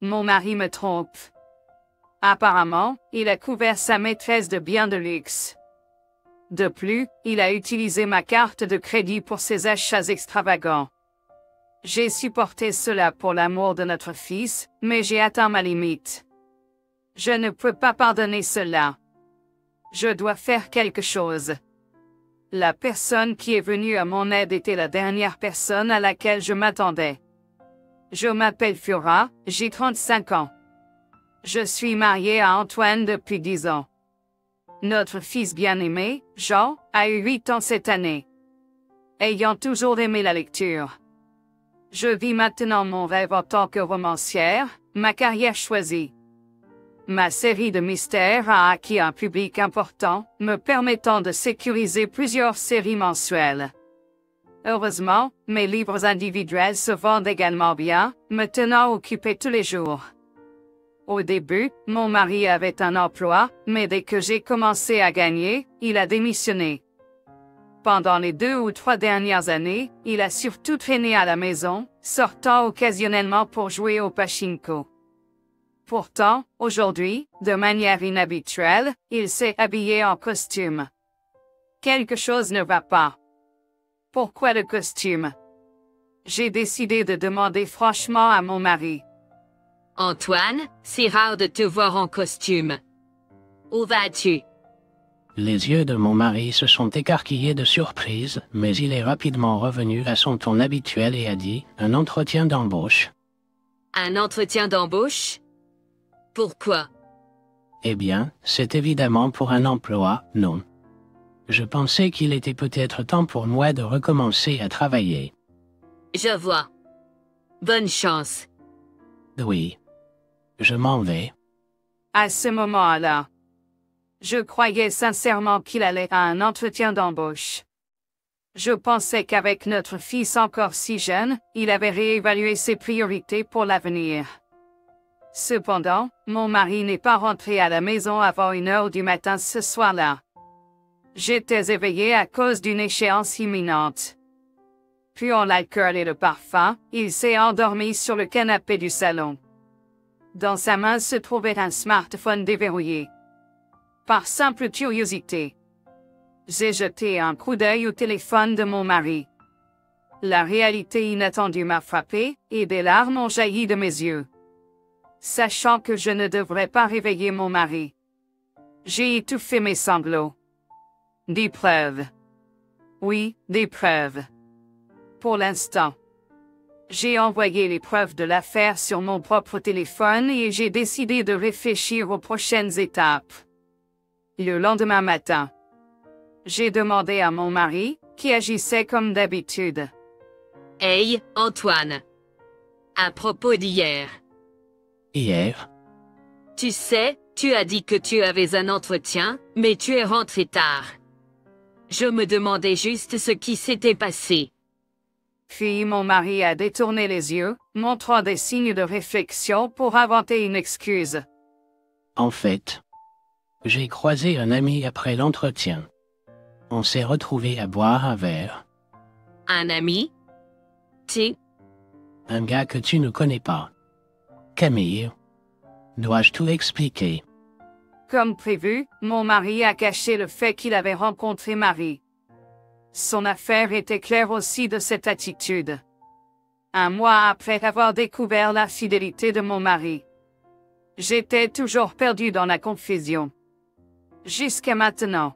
mon mari me trompe. Apparemment, il a couvert sa maîtresse de biens de luxe. De plus, il a utilisé ma carte de crédit pour ses achats extravagants. J'ai supporté cela pour l'amour de notre fils, mais j'ai atteint ma limite. Je ne peux pas pardonner cela. Je dois faire quelque chose. La personne qui est venue à mon aide était la dernière personne à laquelle je m'attendais. Je m'appelle Fiora, j'ai 35 ans. Je suis mariée à Antoine depuis 10 ans. Notre fils bien-aimé, Jean, a eu 8 ans cette année. Ayant toujours aimé la lecture. Je vis maintenant mon rêve en tant que romancière, ma carrière choisie. Ma série de mystères a acquis un public important, me permettant de sécuriser plusieurs séries mensuelles. Heureusement, mes livres individuels se vendent également bien, me tenant occupée tous les jours. Au début, mon mari avait un emploi, mais dès que j'ai commencé à gagner, il a démissionné. Pendant les 2 ou 3 dernières années, il a surtout traîné à la maison, sortant occasionnellement pour jouer au pachinko. Pourtant, aujourd'hui, de manière inhabituelle, il s'est habillé en costume. Quelque chose ne va pas. Pourquoi le costume? J'ai décidé de demander franchement à mon mari. Antoine, c'est rare de te voir en costume. Où vas-tu? Les yeux de mon mari se sont écarquillés de surprise, mais il est rapidement revenu à son ton habituel et a dit « Un entretien d'embauche ». Un entretien d'embauche? Pourquoi? Eh bien, c'est évidemment pour un emploi, non. Je pensais qu'il était peut-être temps pour moi de recommencer à travailler. Je vois. Bonne chance. Oui. Je m'en vais. À ce moment-là, je croyais sincèrement qu'il allait à un entretien d'embauche. Je pensais qu'avec notre fils encore si jeune, il avait réévalué ses priorités pour l'avenir. Cependant, mon mari n'est pas rentré à la maison avant 1h du matin ce soir-là. J'étais éveillée à cause d'une échéance imminente. Puant l'alcool et le parfum, il s'est endormi sur le canapé du salon. Dans sa main se trouvait un smartphone déverrouillé. Par simple curiosité, j'ai jeté un coup d'œil au téléphone de mon mari. La réalité inattendue m'a frappée, et des larmes ont jailli de mes yeux. Sachant que je ne devrais pas réveiller mon mari, j'ai étouffé mes sanglots. Des preuves. Oui, des preuves. Pour l'instant, j'ai envoyé les preuves de l'affaire sur mon propre téléphone et j'ai décidé de réfléchir aux prochaines étapes. Le lendemain matin, j'ai demandé à mon mari, qui agissait comme d'habitude. Hey, Antoine. À propos d'hier. Hier? Tu sais, tu as dit que tu avais un entretien, mais tu es rentré tard. Je me demandais juste ce qui s'était passé. Puis mon mari a détourné les yeux, montrant des signes de réflexion pour inventer une excuse. En fait, j'ai croisé un ami après l'entretien. On s'est retrouvés à boire un verre. Un ami? Un gars que tu ne connais pas. Camille. Dois-je tout expliquer? Comme prévu, mon mari a caché le fait qu'il avait rencontré Marie. Son affaire était claire aussi de cette attitude. 1 mois après avoir découvert l'infidélité de mon mari, j'étais toujours perdu dans la confusion. Jusqu'à maintenant,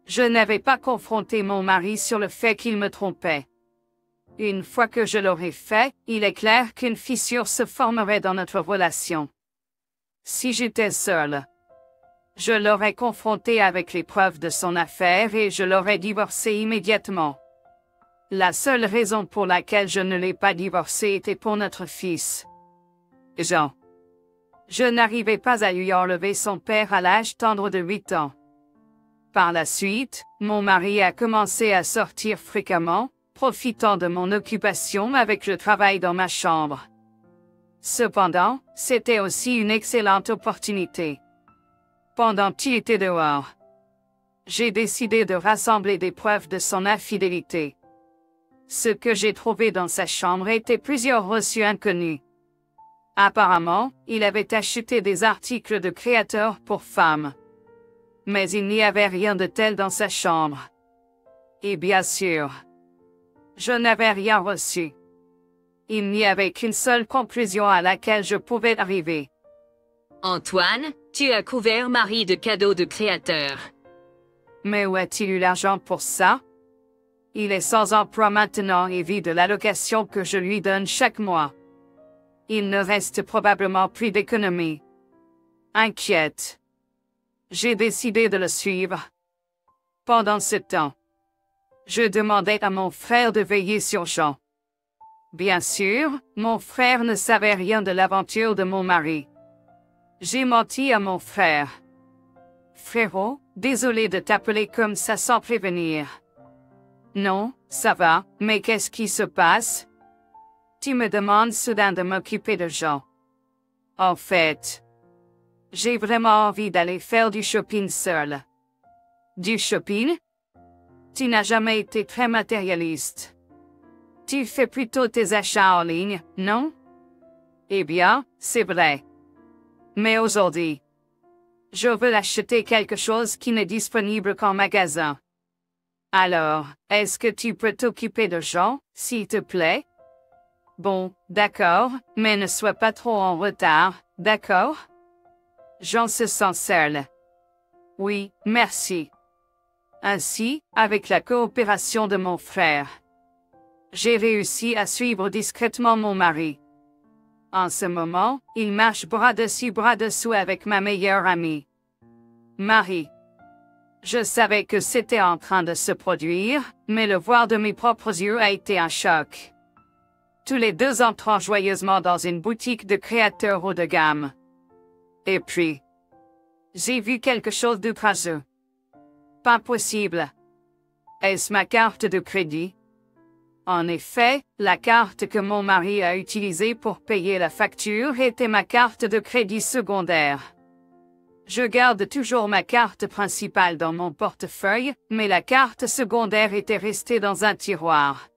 je n'avais pas confronté mon mari sur le fait qu'il me trompait. Une fois que je l'aurais fait, il est clair qu'une fissure se formerait dans notre relation. Si j'étais seule, je l'aurais confronté avec les preuves de son affaire et je l'aurais divorcé immédiatement. La seule raison pour laquelle je ne l'ai pas divorcé était pour notre fils, Jean. Je n'arrivais pas à lui enlever son père à l'âge tendre de 8 ans. Par la suite, mon mari a commencé à sortir fréquemment, profitant de mon occupation avec le travail dans ma chambre. Cependant, c'était aussi une excellente opportunité. Pendant qu'il était dehors, j'ai décidé de rassembler des preuves de son infidélité. Ce que j'ai trouvé dans sa chambre était plusieurs reçus inconnus. Apparemment, il avait acheté des articles de créateurs pour femmes. Mais il n'y avait rien de tel dans sa chambre. Et bien sûr, je n'avais rien reçu. Il n'y avait qu'une seule conclusion à laquelle je pouvais arriver. Antoine, tu as couvert Marie de cadeaux de créateurs. Mais où a-t-il eu l'argent pour ça? Il est sans emploi maintenant et vit de l'allocation que je lui donne chaque mois. Il ne reste probablement plus d'économie. Inquiète. J'ai décidé de le suivre. Pendant ce temps, je demandais à mon frère de veiller sur Jean. Bien sûr, mon frère ne savait rien de l'aventure de mon mari. J'ai menti à mon frère. Frérot, désolé de t'appeler comme ça sans prévenir. Non, ça va, mais qu'est-ce qui se passe? Tu me demandes soudain de m'occuper de Jean. En fait, j'ai vraiment envie d'aller faire du shopping seul. Du shopping? Tu n'as jamais été très matérialiste. Tu fais plutôt tes achats en ligne, non? Eh bien, c'est vrai. Mais aujourd'hui, je veux acheter quelque chose qui n'est disponible qu'en magasin. Alors, est-ce que tu peux t'occuper de Jean, s'il te plaît? Bon, d'accord, mais ne sois pas trop en retard, d'accord? Jean se sent seul. Oui, merci. Ainsi, avec la coopération de mon frère, j'ai réussi à suivre discrètement mon mari. En ce moment, il marche bras dessus bras dessous avec ma meilleure amie, Marie. Je savais que c'était en train de se produire, mais le voir de mes propres yeux a été un choc. Tous les deux entrant joyeusement dans une boutique de créateurs haut de gamme. Et puis, j'ai vu quelque chose d'outrageux. Pas possible. Est-ce ma carte de crédit? En effet, la carte que mon mari a utilisée pour payer la facture était ma carte de crédit secondaire. Je garde toujours ma carte principale dans mon portefeuille, mais la carte secondaire était restée dans un tiroir.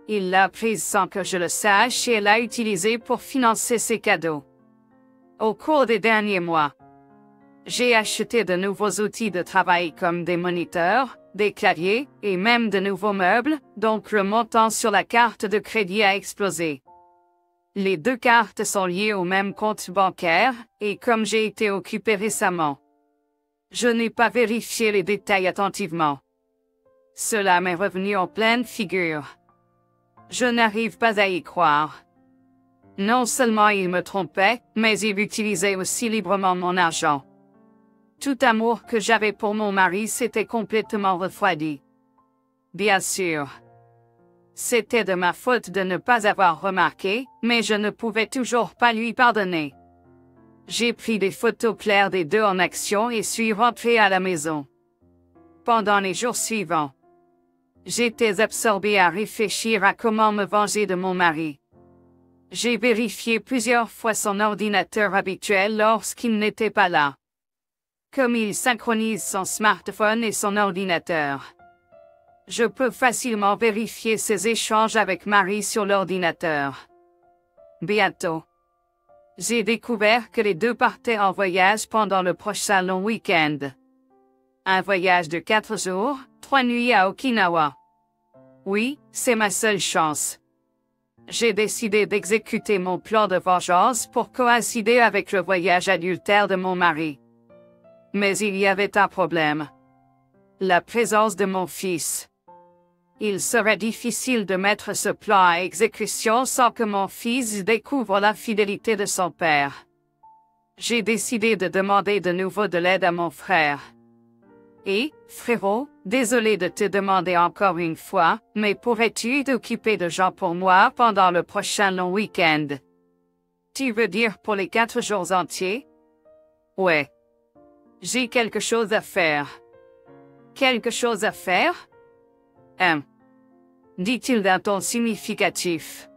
Il l'a prise sans que je le sache et l'a utilisée pour financer ses cadeaux. Au cours des derniers mois, j'ai acheté de nouveaux outils de travail comme des moniteurs, des claviers et même de nouveaux meubles, donc le montant sur la carte de crédit a explosé. Les deux cartes sont liées au même compte bancaire, et comme j'ai été occupé récemment, je n'ai pas vérifié les détails attentivement. Cela m'est revenu en pleine figure. Je n'arrive pas à y croire. Non seulement il me trompait, mais il utilisait aussi librement mon argent. Tout amour que j'avais pour mon mari s'était complètement refroidi. Bien sûr. C'était de ma faute de ne pas avoir remarqué, mais je ne pouvais toujours pas lui pardonner. J'ai pris des photos claires des deux en action et suis rentré à la maison. Pendant les jours suivants, j'étais absorbé à réfléchir à comment me venger de mon mari. J'ai vérifié plusieurs fois son ordinateur habituel lorsqu'il n'était pas là. Comme il synchronise son smartphone et son ordinateur, je peux facilement vérifier ses échanges avec Marie sur l'ordinateur. Bientôt, j'ai découvert que les deux partaient en voyage pendant le prochain long week-end. Un voyage de 4 jours, 3 nuits à Okinawa. Oui, c'est ma seule chance. J'ai décidé d'exécuter mon plan de vengeance pour coïncider avec le voyage adultère de mon mari. Mais il y avait un problème. La présence de mon fils. Il serait difficile de mettre ce plan à exécution sans que mon fils découvre l'infidélité de son père. J'ai décidé de demander de nouveau de l'aide à mon frère. Et, frérot, désolé de te demander encore une fois, mais pourrais-tu t'occuper de Jean pour moi pendant le prochain long week-end? Tu veux dire pour les 4 jours entiers? Ouais. J'ai quelque chose à faire. Quelque chose à faire? Dit-il d'un ton significatif.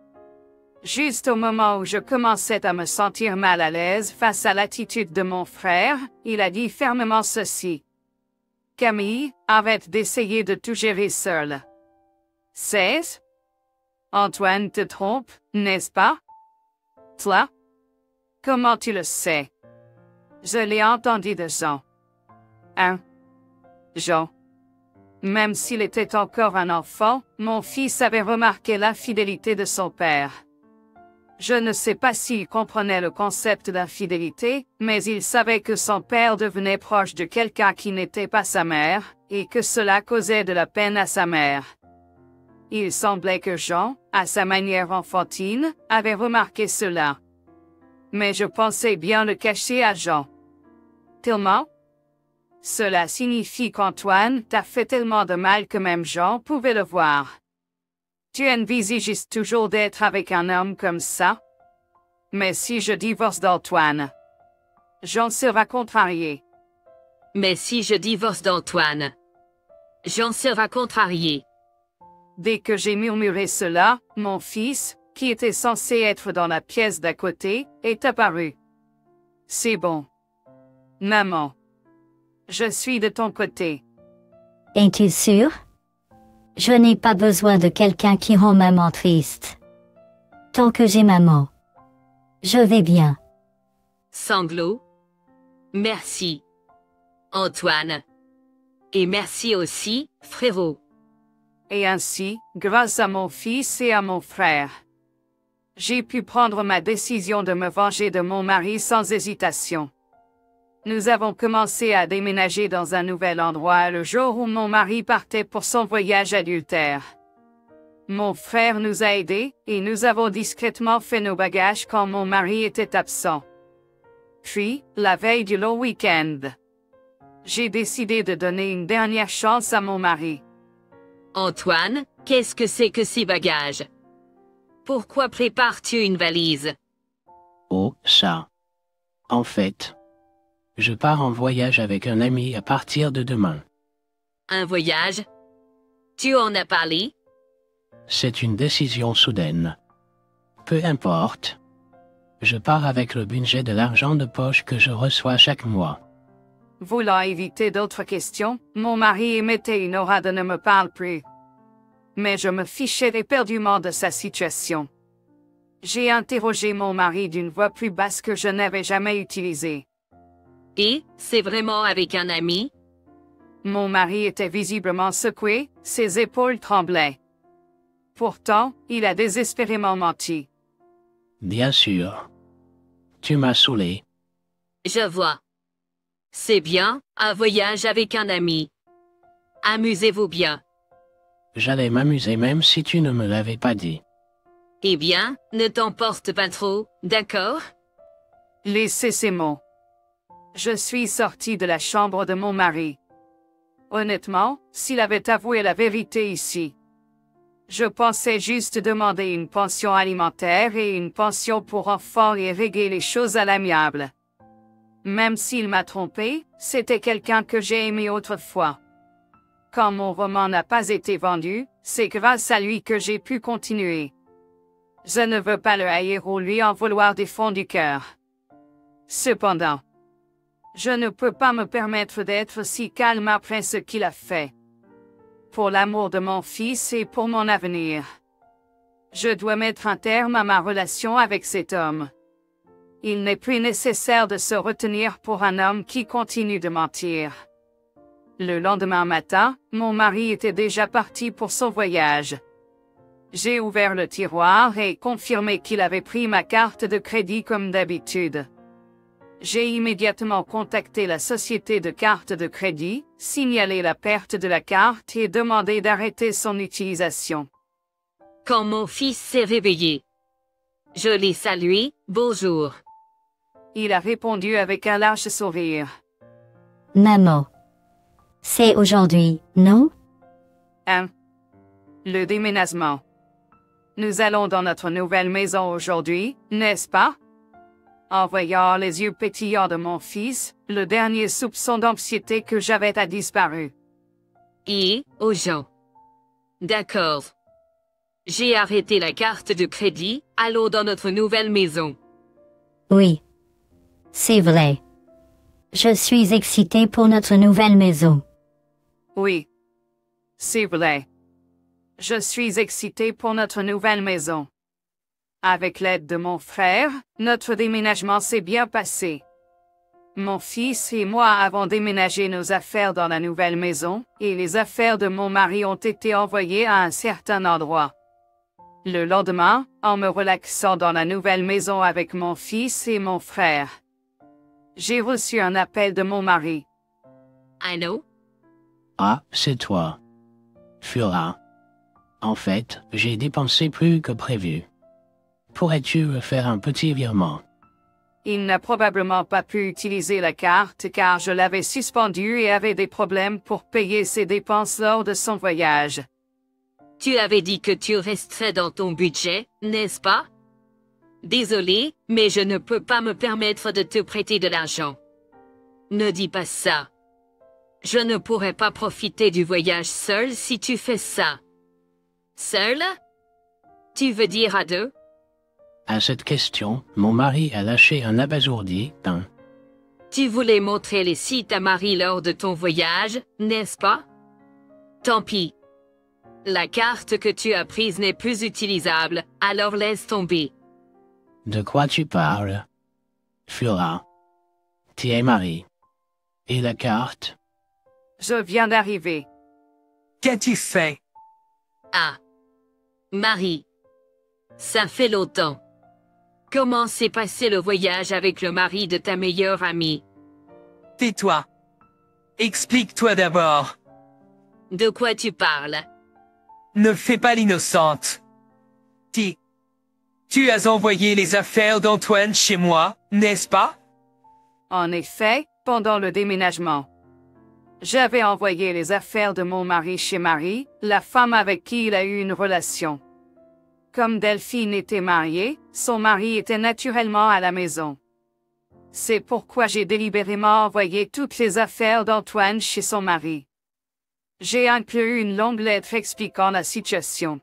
Juste au moment où je commençais à me sentir mal à l'aise face à l'attitude de mon frère, il a dit fermement ceci. Camille, arrête d'essayer de tout gérer seule. 16? Antoine te trompe, n'est-ce pas? Toi? Comment tu le sais? Je l'ai entendu de Jean. Hein? Jean. Même s'il était encore un enfant, mon fils avait remarqué l'infidélité de son père. Je ne sais pas s'il comprenait le concept d'infidélité, mais il savait que son père devenait proche de quelqu'un qui n'était pas sa mère, et que cela causait de la peine à sa mère. Il semblait que Jean, à sa manière enfantine, avait remarqué cela. Mais je pensais bien le cacher à Jean. Tellement? Cela signifie qu'Antoine t'a fait tellement de mal que même Jean pouvait le voir. Tu envisages toujours d'être avec un homme comme ça? Mais si je divorce d'Antoine, Jean sera contrarié. Mais si je divorce d'Antoine, Jean sera contrarié. Dès que j'ai murmuré cela, mon fils, qui était censé être dans la pièce d'à côté, est apparu. C'est bon. Maman. Je suis de ton côté. Es-tu sûr? Je n'ai pas besoin de quelqu'un qui rend maman triste. Tant que j'ai maman, je vais bien. Sanglot. Merci. Antoine. Et merci aussi, frérot. Et ainsi, grâce à mon fils et à mon frère, j'ai pu prendre ma décision de me venger de mon mari sans hésitation. Nous avons commencé à déménager dans un nouvel endroit le jour où mon mari partait pour son voyage adultère. Mon frère nous a aidés, et nous avons discrètement fait nos bagages quand mon mari était absent. Puis, la veille du long week-end, j'ai décidé de donner une dernière chance à mon mari. Antoine, qu'est-ce que c'est que ces bagages? Pourquoi prépares-tu une valise? Oh, ça. En fait, je pars en voyage avec un ami à partir de demain. Un voyage? Tu en as parlé? C'est une décision soudaine. Peu importe. Je pars avec le budget de l'argent de poche que je reçois chaque mois. Voulant éviter d'autres questions, mon mari émettait une aura de ne me parle plus. Mais je me fichais éperdument de sa situation. J'ai interrogé mon mari d'une voix plus basse que je n'avais jamais utilisée. Et, c'est vraiment avec un ami? Mon mari était visiblement secoué, ses épaules tremblaient. Pourtant, il a désespérément menti. Bien sûr. Tu m'as saoulé. Je vois. C'est bien, un voyage avec un ami. Amusez-vous bien. J'allais m'amuser même si tu ne me l'avais pas dit. Eh bien, ne t'emporte pas trop, d'accord? Laissez ces mots. Je suis sortie de la chambre de mon mari. Honnêtement, s'il avait avoué la vérité ici, je pensais juste demander une pension alimentaire et une pension pour enfants et régler les choses à l'amiable. Même s'il m'a trompé, c'était quelqu'un que j'ai aimé autrefois. Quand mon roman n'a pas été vendu, c'est grâce à lui que j'ai pu continuer. Je ne veux pas le haïr ou lui en vouloir des fonds du cœur. Cependant, je ne peux pas me permettre d'être si calme après ce qu'il a fait. Pour l'amour de mon fils et pour mon avenir, je dois mettre un terme à ma relation avec cet homme. Il n'est plus nécessaire de se retenir pour un homme qui continue de mentir. Le lendemain matin, mon mari était déjà parti pour son voyage. J'ai ouvert le tiroir et confirmé qu'il avait pris ma carte de crédit comme d'habitude. J'ai immédiatement contacté la société de cartes de crédit, signalé la perte de la carte et demandé d'arrêter son utilisation. Quand mon fils s'est réveillé, je l'ai salué, bonjour. Il a répondu avec un large sourire. Maman. C'est aujourd'hui, non? Hein? Le déménagement. Nous allons dans notre nouvelle maison aujourd'hui, n'est-ce pas? En voyant les yeux pétillants de mon fils, le dernier soupçon d'anxiété que j'avais a disparu. Et, aux gens. D'accord. J'ai arrêté la carte de crédit, allons dans notre nouvelle maison. Oui. C'est vrai. Je suis excitée pour notre nouvelle maison. Oui. C'est vrai. Je suis excitée pour notre nouvelle maison. Avec l'aide de mon frère, notre déménagement s'est bien passé. Mon fils et moi avons déménagé nos affaires dans la nouvelle maison, et les affaires de mon mari ont été envoyées à un certain endroit. Le lendemain, en me relaxant dans la nouvelle maison avec mon fils et mon frère, j'ai reçu un appel de mon mari. Allô? Ah, c'est toi. Fura. En fait, j'ai dépensé plus que prévu. Pourrais-tu me faire un petit virement? Il n'a probablement pas pu utiliser la carte car je l'avais suspendue et avait des problèmes pour payer ses dépenses lors de son voyage. Tu avais dit que tu resterais dans ton budget, n'est-ce pas? Désolé, mais je ne peux pas me permettre de te prêter de l'argent. Ne dis pas ça. Je ne pourrais pas profiter du voyage seul si tu fais ça. Seul? Tu veux dire à deux? À cette question, mon mari a lâché un abasourdi d'un. Tu voulais montrer les sites à Marie lors de ton voyage, n'est-ce pas? Tant pis. La carte que tu as prise n'est plus utilisable, alors laisse tomber. De quoi tu parles? Fura. Tu es mari. Et la carte? Je viens d'arriver. Qu'as-tu fait? Ah. Marie. Ça fait longtemps. Comment s'est passé le voyage avec le mari de ta meilleure amie? Tais-toi. Explique-toi d'abord. De quoi tu parles? Ne fais pas l'innocente. Tu as envoyé les affaires d'Antoine chez moi, n'est-ce pas? En effet, pendant le déménagement, j'avais envoyé les affaires de mon mari chez Marie, la femme avec qui il a eu une relation. Comme Delphine était mariée, son mari était naturellement à la maison. C'est pourquoi j'ai délibérément envoyé toutes les affaires d'Antoine chez son mari. J'ai inclus une longue lettre expliquant la situation.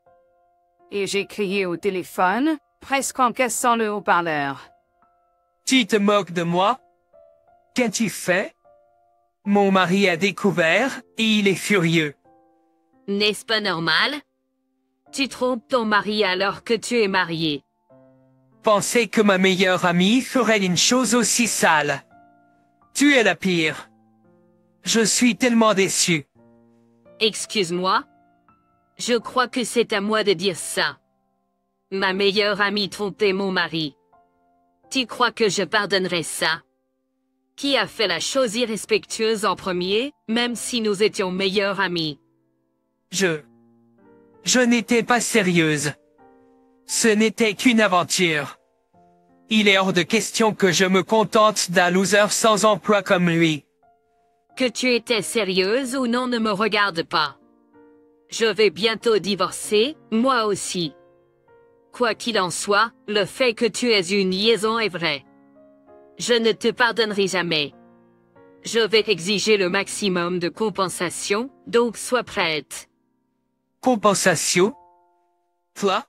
Et j'ai crié au téléphone, presque en cassant le haut-parleur. Tu te moques de moi? Qu'as-tu fait? Mon mari a découvert, et il est furieux. N'est-ce pas normal? Tu trompes ton mari alors que tu es marié. Pensais que ma meilleure amie ferait une chose aussi sale. Tu es la pire. Je suis tellement déçu. Excuse-moi? Je crois que c'est à moi de dire ça. Ma meilleure amie trompait mon mari. Tu crois que je pardonnerais ça? Qui a fait la chose irrespectueuse en premier, même si nous étions meilleurs amis? Je n'étais pas sérieuse. Ce n'était qu'une aventure. Il est hors de question que je me contente d'un loser sans emploi comme lui. Que tu étais sérieuse ou non ne me regarde pas. Je vais bientôt divorcer, moi aussi. Quoi qu'il en soit, le fait que tu aies une liaison est vrai. Je ne te pardonnerai jamais. Je vais exiger le maximum de compensation, donc sois prête. Compensation? Toi?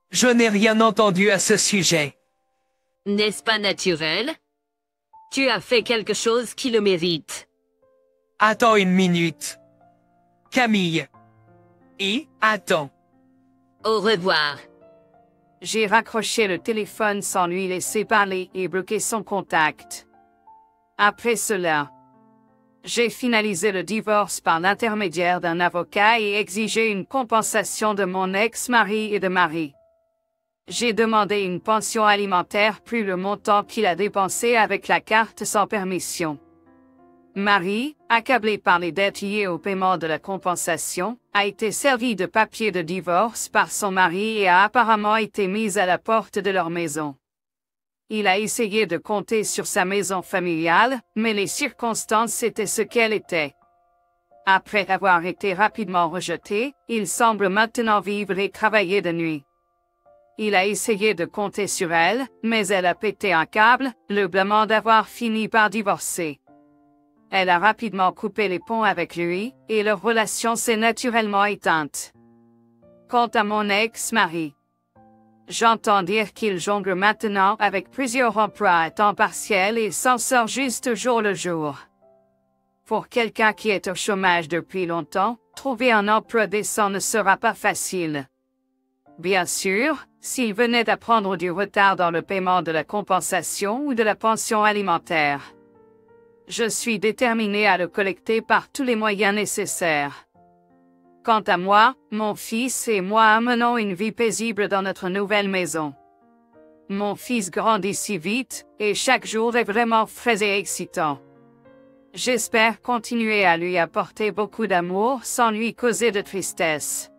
Je n'ai rien entendu à ce sujet. N'est-ce pas naturel? Tu as fait quelque chose qui le mérite. Attends une minute. Camille. Attends. Au revoir. J'ai raccroché le téléphone sans lui laisser parler et bloqué son contact. Après cela, j'ai finalisé le divorce par l'intermédiaire d'un avocat et exigé une compensation de mon ex-mari et de Marie. J'ai demandé une pension alimentaire plus le montant qu'il a dépensé avec la carte sans permission. Marie, accablée par les dettes liées au paiement de la compensation, a été servie de papier de divorce par son mari et a apparemment été mise à la porte de leur maison. Il a essayé de compter sur sa maison familiale, mais les circonstances étaient ce qu'elles étaient. Après avoir été rapidement rejeté, il semble maintenant vivre et travailler de nuit. Il a essayé de compter sur elle, mais elle a pété un câble, le blâmant d'avoir fini par divorcer. Elle a rapidement coupé les ponts avec lui, et leur relation s'est naturellement éteinte. Quant à mon ex-mari, j'entends dire qu'il jongle maintenant avec plusieurs emplois à temps partiel et s'en sort juste jour le jour. Pour quelqu'un qui est au chômage depuis longtemps, trouver un emploi décent ne sera pas facile. Bien sûr, s'il venait à prendre du retard dans le paiement de la compensation ou de la pension alimentaire. Je suis déterminé à le collecter par tous les moyens nécessaires. Quant à moi, mon fils et moi menons une vie paisible dans notre nouvelle maison. Mon fils grandit si vite, et chaque jour est vraiment frais et excitant. J'espère continuer à lui apporter beaucoup d'amour sans lui causer de tristesse.